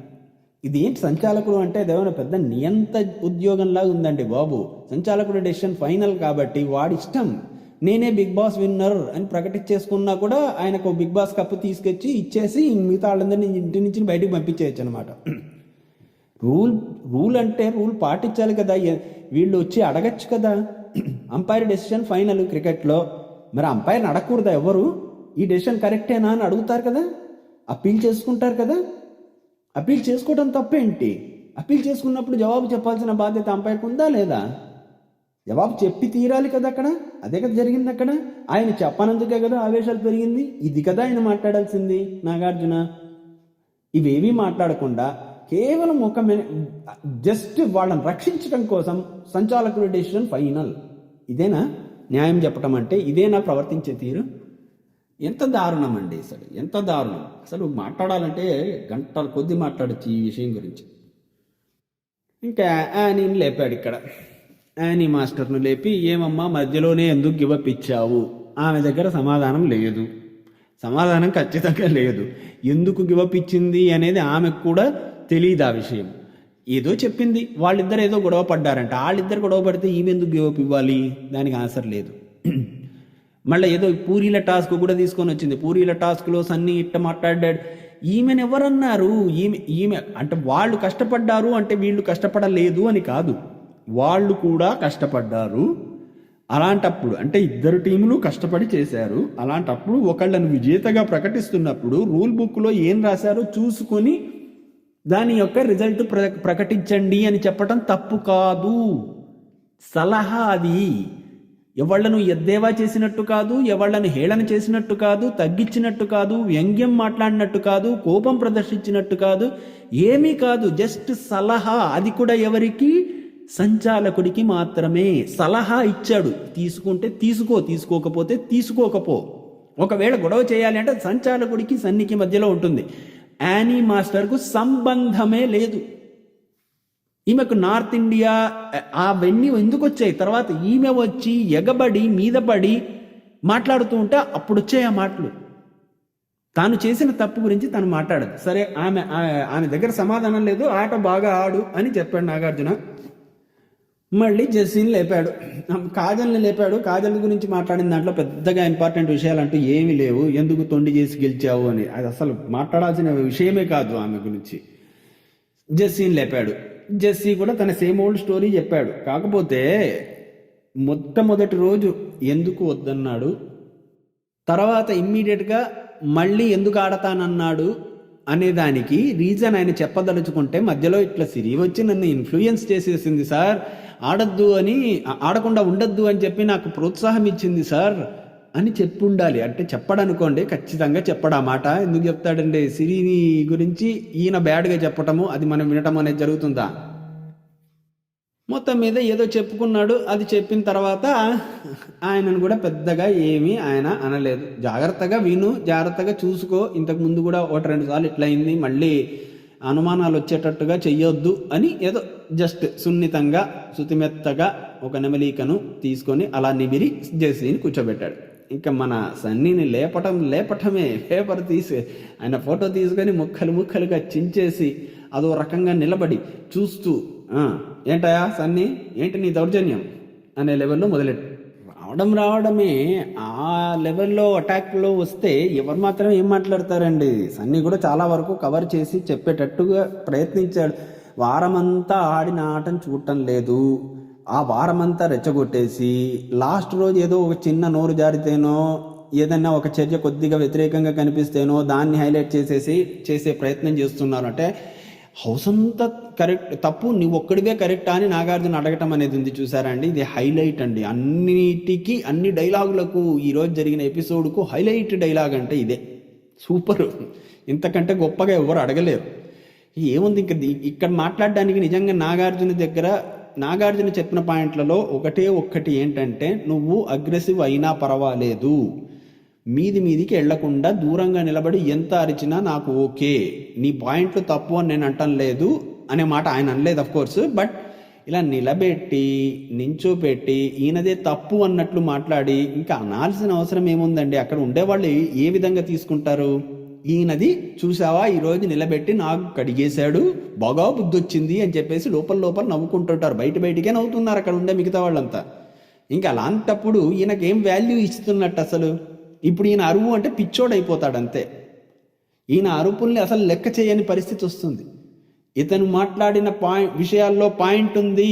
Speaker 1: ఇది ఏంటి సంచాలకుడు అంటే అదేమైనా పెద్ద నియంత ఉద్యోగంలా ఉందండి బాబు. సంచాలకుడి డెసిషన్ ఫైనల్ కాబట్టి వాడి ఇష్టం. నేనే బిగ్ బాస్ విన్నర్ అని ప్రకటించేసుకున్నా కూడా ఆయనకు బిగ్ బాస్ కప్పు తీసుకొచ్చి ఇచ్చేసి మిగతా వాళ్ళందరినీ ఇంటి నుంచి బయటికి పంపించేయచ్చు అనమాట. రూల్ అంటే రూల్ పాటించాలి కదా. వీళ్ళు వచ్చి అడగచ్చు కదా, అంపైర్ డెసిషన్ ఫైనల్ క్రికెట్లో. మరి అంపైర్ని అడగకూడదా ఎవరు? ఈ డెసిషన్ కరెక్టేనా అని అడుగుతారు కదా, అప్పీల్ చేసుకుంటారు కదా. అప్పీల్ చేసుకోవడం తప్పేంటి? అప్పీల్ చేసుకున్నప్పుడు జవాబు చెప్పాల్సిన బాధ్యత అంపైర్కి ఉందా లేదా? జవాబు చెప్పి తీరాలి కదా అక్కడ. అదే కదా జరిగింది అక్కడ. ఆయన చెప్పనందుకే కదా ఆవేశాలు పెరిగింది. ఇది కదా ఆయన మాట్లాడాల్సింది నాగార్జున. ఇవేమీ మాట్లాడకుండా కేవలం ఒక జస్ట్ వాళ్ళని రక్షించడం కోసం సంచాలకుడి డెసిషన్ ఫైనల్. ఇదేనా న్యాయం చెప్పటం అంటే? ఇదేనా ప్రవర్తించే తీరు? ఎంత దారుణం అండి అసలు, ఎంత దారుణం. అసలు మాట్లాడాలంటే గంటల కొద్దీ మాట్లాడచ్చు ఈ విషయం గురించి. ఇంకా యానీని లేపాడు ఇక్కడ. యానీ మాస్టర్ను లేపి, ఏమమ్మా మధ్యలోనే ఎందుకు గివప్ ఇచ్చావు? ఆమె దగ్గర సమాధానం లేదు. సమాధానం ఖచ్చితంగా లేదు. ఎందుకు గివప్ ఇచ్చింది అనేది ఆమెకు కూడా తెలియదు ఆ విషయం. ఏదో చెప్పింది, వాళ్ళిద్దరు ఏదో గొడవ పడ్డారంట. వాళ్ళిద్దరు గొడవ పడితే ఈమె ఎందుకు గివప్ ఇవ్వాలి? దానికి ఆన్సర్ లేదు. మళ్ళీ ఏదో పూరీల టాస్క్ కూడా తీసుకొని వచ్చింది. పూరీల టాస్క్లో సన్నీ ఇట్ట మాట్లాడాడు. ఈమెను ఎవరన్నారు? ఈమె అంటే వాళ్ళు కష్టపడ్డారు అంటే వీళ్ళు కష్టపడలేదు అని కాదు, వాళ్ళు కూడా కష్టపడ్డారు. అలాంటప్పుడు అంటే ఇద్దరు టీములు కష్టపడి చేశారు. అలాంటప్పుడు ఒకళ్ళను విజేతగా ప్రకటిస్తున్నప్పుడు రూల్ బుక్లో ఏం రాశారో చూసుకొని దాని యొక్క రిజల్ట్ ప్రకటించండి అని చెప్పటం తప్పు కాదు. సలహా అది. ఎవళ్లను ఎద్దేవా చేసినట్టు కాదు, ఎవళ్లను హేళన చేసినట్టు కాదు, తగ్గించినట్టు కాదు, వ్యంగ్యం మాట్లాడినట్టు కాదు, కోపం ప్రదర్శించినట్టు కాదు, ఏమీ కాదు. జస్ట్ సలహా. అది కూడా ఎవరికి? సంచాలకుడికి మాత్రమే సలహా ఇచ్చాడు. తీసుకుంటే తీసుకో, తీసుకోకపోతే తీసుకోకపో. ఒకవేళ గొడవ చేయాలి అంటే సంచాలకుడికి సన్నికి మధ్యలో ఉంటుంది. యానీ మాస్టర్కు సంబంధమే లేదు. ఈమెకు నార్త్ ఇండియా అవన్నీ ఎందుకు వచ్చాయి? తర్వాత ఈమె వచ్చి ఎగబడి మీద పడి మాట్లాడుతూ ఉంటే అప్పుడు వచ్చాయి ఆ మాటలు. తాను చేసిన తప్పు గురించి తను మాట్లాడదు. సరే, ఆమె దగ్గర సమాధానం లేదు. ఆట బాగా ఆడు అని చెప్పాడు నాగార్జున. మళ్ళీ జెస్సీని లేపాడు, కాజల్ని లేపాడు. కాజల్ గురించి మాట్లాడిన దాంట్లో పెద్దగా ఇంపార్టెంట్ విషయాలు అంటూ ఏమీ లేవు. ఎందుకు తొండి చేసి గెలిచావు అని, అది అసలు మాట్లాడాల్సిన విషయమే కాదు ఆమె గురించి. జెస్సీని లేపాడు. జెస్సీ కూడా తన సేమ్ ఓల్డ్ స్టోరీ చెప్పాడు. కాకపోతే మొట్టమొదటి రోజు ఎందుకు వద్దన్నాడు, తర్వాత ఇమ్మీడియట్గా మళ్ళీ ఎందుకు ఆడతానన్నాడు అనేదానికి రీజన్ ఆయన చెప్పదలుచుకుంటే మధ్యలో ఇట్లా సిరి వచ్చి నన్ను ఇన్ఫ్లుయెన్స్ చేసేసింది సార్, ఆడద్దు అని, ఆడకుండా ఉండద్దు అని చెప్పి నాకు ప్రోత్సాహం ఇచ్చింది సార్ అని చెప్పుండాలి. అంటే చెప్పడనుకోండి, ఖచ్చితంగా చెప్పడా మాట. ఎందుకు చెప్తాడండి? సిరిని గురించి ఈయన బ్యాడ్గా చెప్పటము, అది మనం వినటం అనేది జరుగుతుందా? మొత్తం మీద ఏదో చెప్పుకున్నాడు. అది చెప్పిన తర్వాత ఆయనను కూడా పెద్దగా ఏమీ ఆయన అనలేదు. జాగ్రత్తగా విను, జాగ్రత్తగా చూసుకో, ఇంతకు ముందు కూడా 1-2 సార్లు ఇట్లా అయింది, మళ్ళీ అనుమానాలు వచ్చేటట్టుగా చెయ్యొద్దు అని ఏదో జస్ట్ సున్నితంగా శుతిమెత్తగా ఒక నెమలీకను తీసుకొని అలా నిమిరి జెస్సీని కూర్చోబెట్టాడు. ఇంకా మన సన్నీని లేపటమే. పేపర్ తీసి ఆయన ఫోటో తీసుకొని ముక్కలుగా చించేసి అదో రకంగా నిలబడి చూస్తూ, ఏంటయా సన్నీ, ఏంటి నీ దౌర్జన్యం అనే లెవెల్లో మొదలెట్టు. రావడమే ఆ లెవెల్లో అటాక్లో వస్తే ఎవరు మాత్రం ఏం మాట్లాడతారండి? సన్నీ కూడా చాలా వరకు కవర్ చేసి చెప్పేటట్టుగా ప్రయత్నించాడు. వారమంతా ఆడిన ఆటను చూడటం లేదు, ఆ వారమంతా రెచ్చగొట్టేసి లాస్ట్ రోజు ఏదో ఒక చిన్న నోరు జారితేనో ఏదన్నా ఒక చర్య కొద్దిగా వ్యతిరేకంగా కనిపిస్తేనో దాన్ని హైలైట్ చేసే ప్రయత్నం చేస్తున్నారు. అంటే హౌస్ అంతా కరెక్ట్, తప్పు నువ్వు ఒక్కడివే కరెక్టా అని నాగార్జున అడగటం అనేది ఉంది, చూసారా అండి? ఇది హైలైట్ అండి. అన్నిటికీ, అన్ని డైలాగులకు, ఈరోజు జరిగిన ఎపిసోడ్కు హైలైట్ డైలాగ్ అంటే ఇదే. సూపర్. ఇంతకంటే గొప్పగా ఎవరు అడగలేరు. ఏముంది ఇంకా ఇక్కడ మాట్లాడడానికి? నిజంగా నాగార్జున చెప్పిన పాయింట్లలో ఒక్కటి ఏంటంటే, నువ్వు అగ్రెసివ్ అయినా పర్వాలేదు, మీదికి వెళ్లకుండా దూరంగా నిలబడి ఎంత అరిచినా నాకు ఓకే, నీ పాయింట్లు తప్పు అని నేను అంటం లేదు అనే మాట ఆయన అనలేదు అఫ్కోర్స్. బట్ ఇలా నిలబెట్టి నించోపెట్టి ఈయనదే తప్పు అన్నట్లు మాట్లాడి ఇంకా అనాల్సిన అవసరం ఏముందండి? అక్కడ ఉండేవాళ్ళు ఏ విధంగా తీసుకుంటారు? ఈయనది చూసావా ఈరోజు నిలబెట్టి నాకు కడిగేశాడు, బాగా బుద్ధి వచ్చింది అని చెప్పేసి లోపల లోపల నవ్వుకుంటుంటారు. బయటికే నవ్వుతున్నారు అక్కడ ఉండే మిగతా వాళ్ళంతా. ఇంకా అలాంటప్పుడు ఈయనకేం వాల్యూ ఇస్తున్నట్టు అసలు? ఇప్పుడు ఈయన అరువు అంటే పిచ్చోడైపోతాడు అంతే. ఈయన అరుపుల్ని అసలు లెక్క చేయని పరిస్థితి వస్తుంది. ఇతను మాట్లాడిన విషయాల్లో పాయింట్ ఉంది,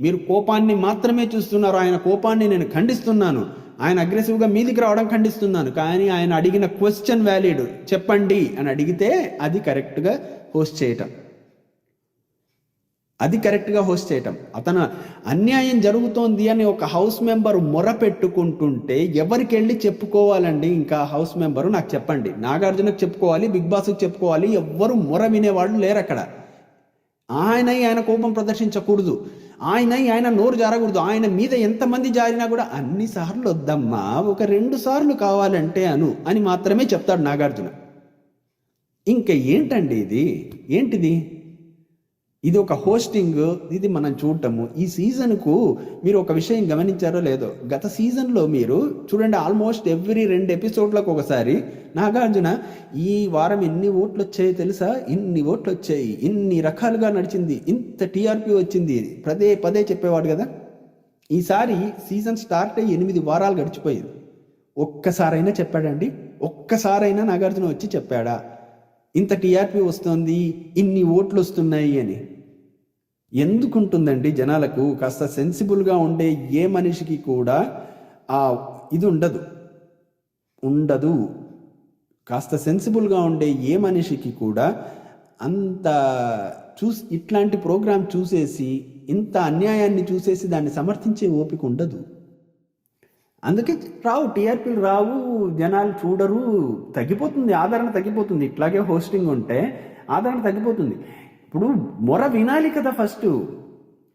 Speaker 1: మీరు కోపాన్ని మాత్రమే చూస్తున్నారు. ఆయన కోపాన్ని నేను ఖండిస్తున్నాను, ఆయన అగ్రెసివ్గా మీదికి రావడం ఖండిస్తున్నాను. కానీ ఆయన అడిగిన క్వశ్చన్ వ్యాలిడ్, చెప్పండి అని అడిగితే అది కరెక్ట్గా హోస్ట్ చేయటం. అతను అన్యాయం జరుగుతోంది అని ఒక హౌస్ మెంబర్ మొర పెట్టుకుంటుంటే ఎవరికి వెళ్ళి చెప్పుకోవాలండి? ఇంకా హౌస్ మెంబరు నాకు చెప్పండి. నాగార్జునకు చెప్పుకోవాలి, బిగ్ బాస్కి చెప్పుకోవాలి. ఎవ్వరు మొర వినేవాళ్ళు లేరు అక్కడ. ఆయన కోపం ప్రదర్శించకూడదు, ఆయన నోరు జారకూడదు. ఆయన మీద ఎంతమంది జారినా కూడా అన్నిసార్లు వద్దమ్మా, ఒక 2 సార్లు కావాలంటే అని మాత్రమే చెప్తాడు నాగార్జున. ఇంకా ఏంటండి ఇది? ఏంటిది? ఇది ఒక హోస్టింగ్, ఇది మనం చూడటము. ఈ సీజన్కు మీరు ఒక విషయం గమనించారో లేదో, గత సీజన్లో మీరు చూడండి, ఆల్మోస్ట్ ఎవ్రీ 2 ఎపిసోడ్లకు ఒకసారి నాగార్జున ఈ వారం ఎన్ని ఓట్లు వచ్చాయి తెలుసా, ఇన్ని ఓట్లు వచ్చాయి, ఇన్ని రకాలుగా నడిచింది, ఇంత టీఆర్పీ వచ్చింది, పదే చెప్పేవాడు కదా. ఈసారి సీజన్ స్టార్ట్ అయ్యి 8 వారాలు గడిచిపోయింది. ఒక్కసారైనా చెప్పాడండి? ఒక్కసారైనా నాగార్జున వచ్చి చెప్పాడా ఇంత టీఆర్పీ వస్తుంది, ఇన్ని ఓట్లు వస్తున్నాయి అని? ఎందుకుంటుందండి జనాలకు? కాస్త సెన్సిబుల్గా ఉండే ఏ మనిషికి కూడా ఇది ఉండదు. కాస్త సెన్సిబుల్గా ఉండే ఏ మనిషికి కూడా అంత ఇట్లాంటి ప్రోగ్రాం చూసేసి, ఇంత అన్యాయాన్ని చూసేసి దాన్ని సమర్థించే ఓపిక ఉండదు. అందుకే టీఆర్పీలు రావు, జనాలు చూడరు, తగ్గిపోతుంది, ఆదరణ తగ్గిపోతుంది. ఇట్లాగే హోస్టింగ్ ఉంటే ఆదరణ తగ్గిపోతుంది. ఇప్పుడు మొర వినాలి కదా ఫస్ట్.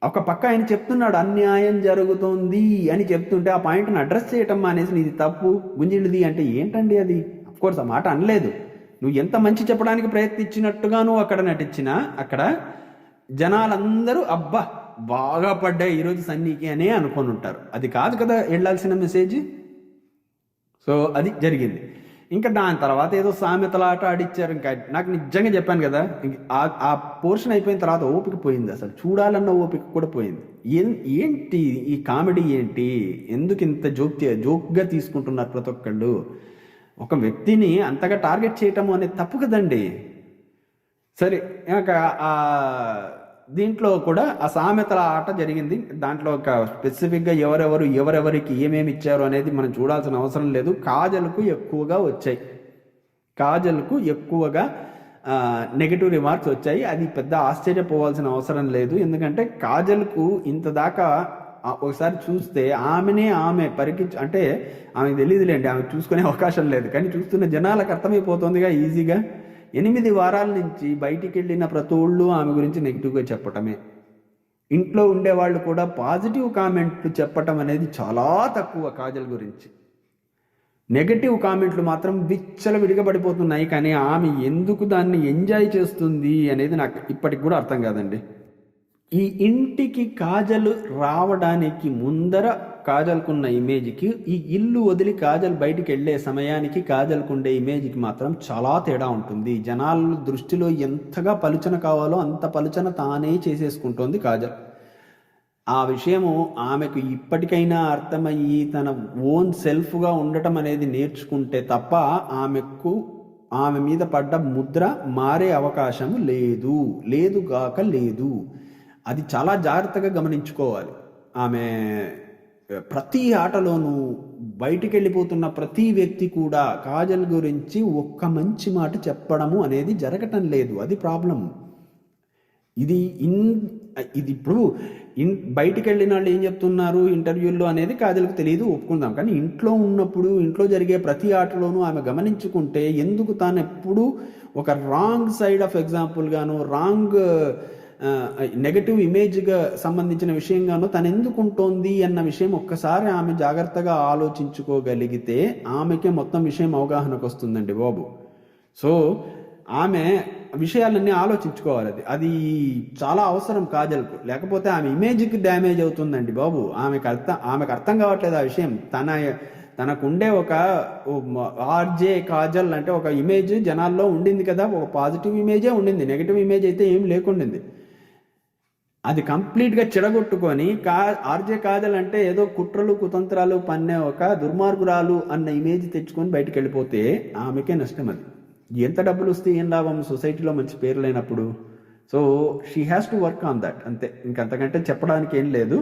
Speaker 1: ఒక పక్క ఆయన చెప్తున్నాడు అన్యాయం జరుగుతోంది అని చెప్తుంటే ఆ పాయింట్ని అడ్రస్ చేయటం మానేసి నీది తప్పు, గుంజిండిది అంటే ఏంటండి అది? అఫ్కోర్స్ ఆ మాట అనలేదు. నువ్వు ఎంత మంచి చెప్పడానికి ప్రయత్నించినట్టుగా నువ్వు అక్కడ నటించినా అక్కడ జనాలందరూ అబ్బా బాగా పడ్డాయి ఈరోజు సన్నీకి అనే అనుకొని ఉంటారు. అది కాదు కదా వెళ్ళాల్సిన మెసేజ్. సో అది జరిగింది. ఇంకా దాని తర్వాత ఏదో సామెతల ఆట ఆడిచ్చారు. ఇంకా నాకు నిజంగా చెప్పాను కదా, ఆ పోర్షన్ అయిపోయిన తర్వాత ఓపిక పోయింది, అసలు చూడాలన్న ఓపిక కూడా పోయింది. ఏంటి ఈ కామెడీ ఏంటి? ఎందుకు ఇంత జోక్గా తీసుకుంటున్నారు ప్రతి ఒక్కళ్ళు? ఒక వ్యక్తిని అంతగా టార్గెట్ చేయటము అనేది తప్పు కదండి. సరే, ఇంకా దీంట్లో కూడా ఆ సామెతల ఆట జరిగింది. దాంట్లో ఒక స్పెసిఫిక్గా ఎవరెవరికి ఏమేమి ఇచ్చారు అనేది మనం చూడాల్సిన అవసరం లేదు. కాజల్కు ఎక్కువగా నెగిటివ్ రిమార్క్స్ వచ్చాయి. అది పెద్ద ఆశ్చర్యపోవాల్సిన అవసరం లేదు. ఎందుకంటే కాజల్కు ఇంత దాకా ఒకసారి చూస్తే ఆమె అంటే ఆమెకు తెలియదులేండి, ఆమె చూసుకునే అవకాశం లేదు. కానీ చూస్తున్న జనాలకు అర్థమైపోతుందిగా ఈజీగా. 8 వారాల నుంచి బయటికి వెళ్ళిన ప్రతి ఒళ్ళు ఆమె గురించి నెగిటివ్గా చెప్పటమే. ఇంట్లో ఉండేవాళ్ళు కూడా పాజిటివ్ కామెంట్లు చెప్పటం అనేది చాలా తక్కువ కాజల్ గురించి. నెగటివ్ కామెంట్లు మాత్రం విచ్చలవిడిగా పడిపోతున్నాయి. కానీ ఆమె ఎందుకు దాన్ని ఎంజాయ్ చేస్తుంది అనేది నాకు ఇప్పటికి కూడా అర్థం కాదండి. ఈ ఇంటికి కాజల్ రావడానికి ముందర కాజల్కున్న ఇమేజ్కి, ఈ ఇల్లు వదిలి కాజల్ బయటికి వెళ్ళే సమయానికి కాజల్కుండే ఇమేజ్కి మాత్రం చాలా తేడా ఉంటుంది. జనాల దృష్టిలో ఎంతగా పలుచన కావాలో అంత పలుచన తానే చేసేసుకుంటోంది కాజల్. ఆ విషయము ఆమెకు ఇప్పటికైనా అర్థమయ్యి తన ఓన్ సెల్ఫ్గా ఉండటం అనేది నేర్చుకుంటే తప్ప ఆమె మీద పడ్డ ముద్ర మారే అవకాశం లేదు. అది చాలా జాగ్రత్తగా గమనించుకోవాలి. ఆమె ప్రతి ఆటలోనూ బయటికి వెళ్ళిపోతున్న ప్రతి వ్యక్తి కూడా కాజల్ గురించి ఒక్క మంచి మాట చెప్పడము అనేది జరగటం లేదు. అది ప్రాబ్లం. ఇది ఇప్పుడు బయటికి వెళ్ళిన వాళ్ళు ఏం చెప్తున్నారు ఇంటర్వ్యూల్లో అనేది కాజల్కి తెలియదు, ఒప్పుకుందాం. కానీ ఇంట్లో ఉన్నప్పుడు, ఇంట్లో జరిగే ప్రతి ఆటలోనూ ఆమె గమనించుకుంటే ఎందుకు తాను ఎప్పుడు ఒక రాంగ్ సైడ్ ఆఫ్ ఎగ్జాంపుల్ గాను, రాంగ్ నెగటివ్ ఇమేజ్గా సంబంధించిన విషయంగానో తను ఎందుకు ఉంటుంది అన్న విషయం ఒక్కసారి ఆమె జాగ్రత్తగా ఆలోచించుకోగలిగితే ఆమెకే మొత్తం విషయం అవగాహనకు వస్తుందండి బాబు. సో ఆమె విషయాలన్నీ ఆలోచించుకోవాలి. అది చాలా అవసరం కాజల్కు, లేకపోతే ఆమె ఇమేజ్కి డ్యామేజ్ అవుతుందండి బాబు. ఆమెకు అర్థం కావట్లేదు ఆ విషయం. తనకుండే ఒక ఆర్జే కాజల్ అంటే ఒక ఇమేజ్ జనాల్లో ఉండింది కదా, ఒక పాజిటివ్ ఇమేజే ఉండింది, నెగిటివ్ ఇమేజ్ అయితే ఏం లేకుండింది. అది కంప్లీట్గా చెడగొట్టుకొని ఆర్జే కాజల్ అంటే ఏదో కుట్రలు కుతంత్రాలు పన్నే ఒక దుర్మార్గురాలు అన్న ఇమేజ్ తెచ్చుకొని బయటికి వెళ్ళిపోతే ఆమెకే నష్టం. అది ఎంత డబ్బులు వస్తే ఏం లాభం సొసైటీలో మంచి పేరు లేనప్పుడు. So she has to work on that, అంతే. ఇంకంతకంటే చెప్పడానికి ఏం లేదు.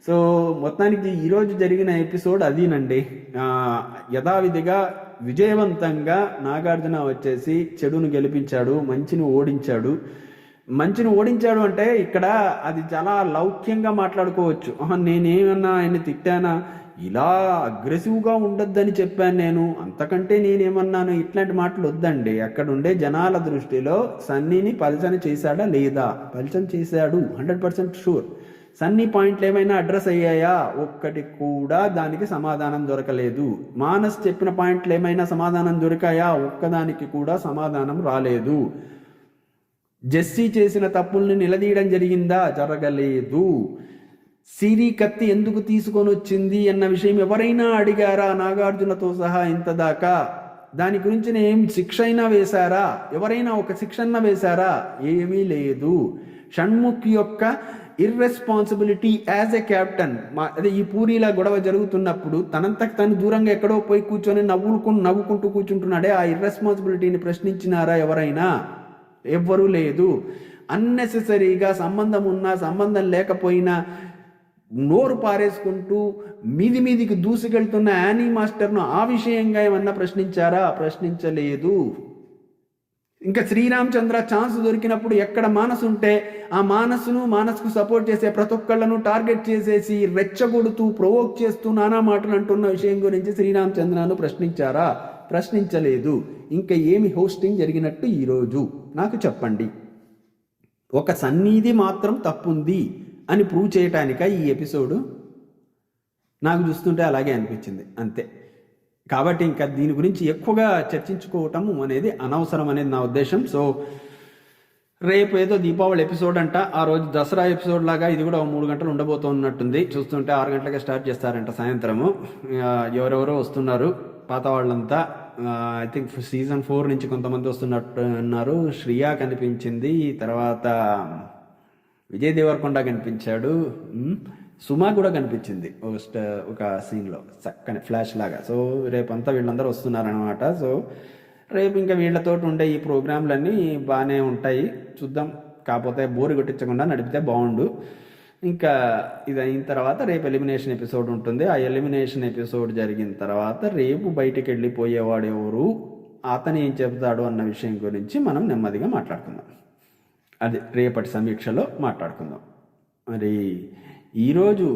Speaker 1: సో మొత్తానికి ఈరోజు జరిగిన ఎపిసోడ్ అదీనండి. యథావిధిగా విజయవంతంగా నాగార్జున వచ్చేసి చెడును గెలిపించాడు, మంచిని ఓడించాడు. అంటే ఇక్కడ అది చాలా లౌక్యంగా మాట్లాడుకోవచ్చు. నేనేమన్నా ఆయన తిట్టానా, ఇలా అగ్రెసివ్గా ఉండొద్దని చెప్పాను నేను, అంతకంటే నేనేమన్నాను, ఇట్లాంటి మాటలు వద్దండి. అక్కడ ఉండే జనాల దృష్టిలో సన్నీని పల్చన చేశాడా లేదా? పల్చన చేశాడు, 100% షూర్. సన్నీ పాయింట్లు ఏమైనా అడ్రస్ అయ్యాయా? ఒక్కటి కూడా దానికి సమాధానం దొరకలేదు. మానస్ చెప్పిన పాయింట్లు ఏమైనా సమాధానం దొరికాయా? ఒక్కదానికి కూడా సమాధానం రాలేదు. జెస్సీ చేసిన తప్పుల్ని నిలదీయడం జరిగిందా? జరగలేదు. సిరి కత్తి ఎందుకు తీసుకొని వచ్చింది అన్న విషయం ఎవరైనా అడిగారా నాగార్జునతో సహా ఇంతదాకా? దాని గురించి ఏం శిక్ష అయినా వేశారా? ఎవరైనా ఒక శిక్షణ వేశారా? ఏమీ లేదు. షణ్ముఖ్ యొక్క ఇర్రెస్పాన్సిబిలిటీ యాజ్ ఎ క్యాప్టెన్, అదే ఈ పూరీలా గొడవ జరుగుతున్నప్పుడు తనంతకు తను దూరంగా ఎక్కడో పోయి కూర్చొని నవ్వుకుంటూ కూర్చుంటున్నాడే, ఆ ఇర్రెస్పాన్సిబిలిటీని ప్రశ్నించినారా ఎవరైనా? ఎవ్వరూ లేదు. అన్నెసెసరీగా సంబంధం ఉన్నా సంబంధం లేకపోయినా నోరు పారేసుకుంటూ మీదికి దూసుకెళ్తున్న యానీ మాస్టర్ను ఆ విషయంగా ఏమన్నా ప్రశ్నించారా? ప్రశ్నించలేదు. ఇంకా శ్రీరామచంద్ర ఛాన్స్ దొరికినప్పుడు ఎక్కడ మానసు ఉంటే ఆ మానసుకు సపోర్ట్ చేసే ప్రతి ఒక్కళ్ళను టార్గెట్ చేసేసి రెచ్చగొడుతూ ప్రొవోక్ చేస్తూ నానా మాటలు అంటున్న విషయం గురించి శ్రీరామచంద్రను ప్రశ్నించారా? ప్రశ్నించలేదు. ఇంకా ఏమి హోస్టింగ్ జరిగినట్టు ఈరోజు నాకు చెప్పండి. ఒక సన్నిధి మాత్రం తప్పుంది అని ప్రూవ్ చేయటానిక ఈ ఎపిసోడు? నాకు చూస్తుంటే అలాగే అనిపించింది, అంతే. కాబట్టి ఇంకా దీని గురించి ఎక్కువగా చర్చించుకోవటం అనేది అనవసరం అనేది నా ఉద్దేశం. సో రేపు ఏదో దీపావళి ఎపిసోడ్ అంట, ఆ రోజు దసరా ఎపిసోడ్ లాగా ఇది కూడా 3 గంటలు ఉండబోతున్నట్టుంది. చూస్తుంటే 6 గంటలకే స్టార్ట్ చేస్తారంట సాయంత్రము. ఎవరెవరో వస్తున్నారు పాత వాళ్ళంతా. ఐ థింక్ సీజన్ 4 నుంచి కొంతమంది వస్తున్నట్టు ఉన్నారు. శ్రియా కనిపించింది, తర్వాత విజయ్ దేవరకొండ కనిపించాడు, సుమా కూడా కనిపించింది ఒక సీన్లో చక్కని ఫ్లాష్ లాగా. సో రేపంతా వీళ్ళందరూ వస్తున్నారనమాట. సో రేపు ఇంకా వీళ్ళతో ఉండే ఈ ప్రోగ్రాంలన్నీ బాగానే ఉంటాయి, చూద్దాం. కాకపోతే బోరు కొట్టించకుండా నడిపితే బాగుండు. ఇంకా ఇది అయిన తర్వాత రేపు ఎలిమినేషన్ ఎపిసోడ్ ఉంటుంది. ఆ ఎలిమినేషన్ ఎపిసోడ్ జరిగిన తర్వాత రేపు బయటికి వెళ్ళిపోయేవాడు ఎవరు, అతను ఏం చెబుతాడు అన్న విషయం గురించి మనం నెమ్మదిగా మాట్లాడుకుందాం. అది రేపటి సమీక్షలో మాట్లాడుకుందాం. మరి ఈరోజు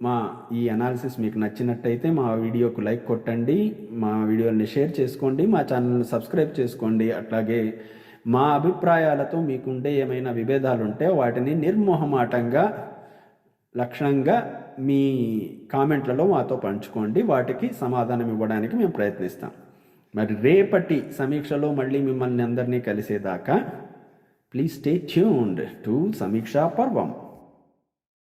Speaker 1: మా ఈ అనాలిసిస్ మీకు నచ్చినట్టయితే మా వీడియోకు లైక్ కొట్టండి, మా వీడియోని షేర్ చేసుకోండి, మా ఛానల్ని సబ్స్క్రైబ్ చేసుకోండి. అట్లాగే మా అభిప్రాయాలతో మీకుండే ఏమైనా విభేదాలు ఉంటే వాటిని నిర్మోహమాటంగా లక్షణంగా మీ కామెంట్లలో మాతో పంచుకోండి. వాటికి సమాధానం ఇవ్వడానికి మేము ప్రయత్నిస్తాం. మరి రేపటి సమీక్షలో మళ్ళీ మిమ్మల్ని అందరినీ కలిసేదాకా ప్లీజ్ స్టే ట్యూన్డ్ టు సమీక్షా పర్వం.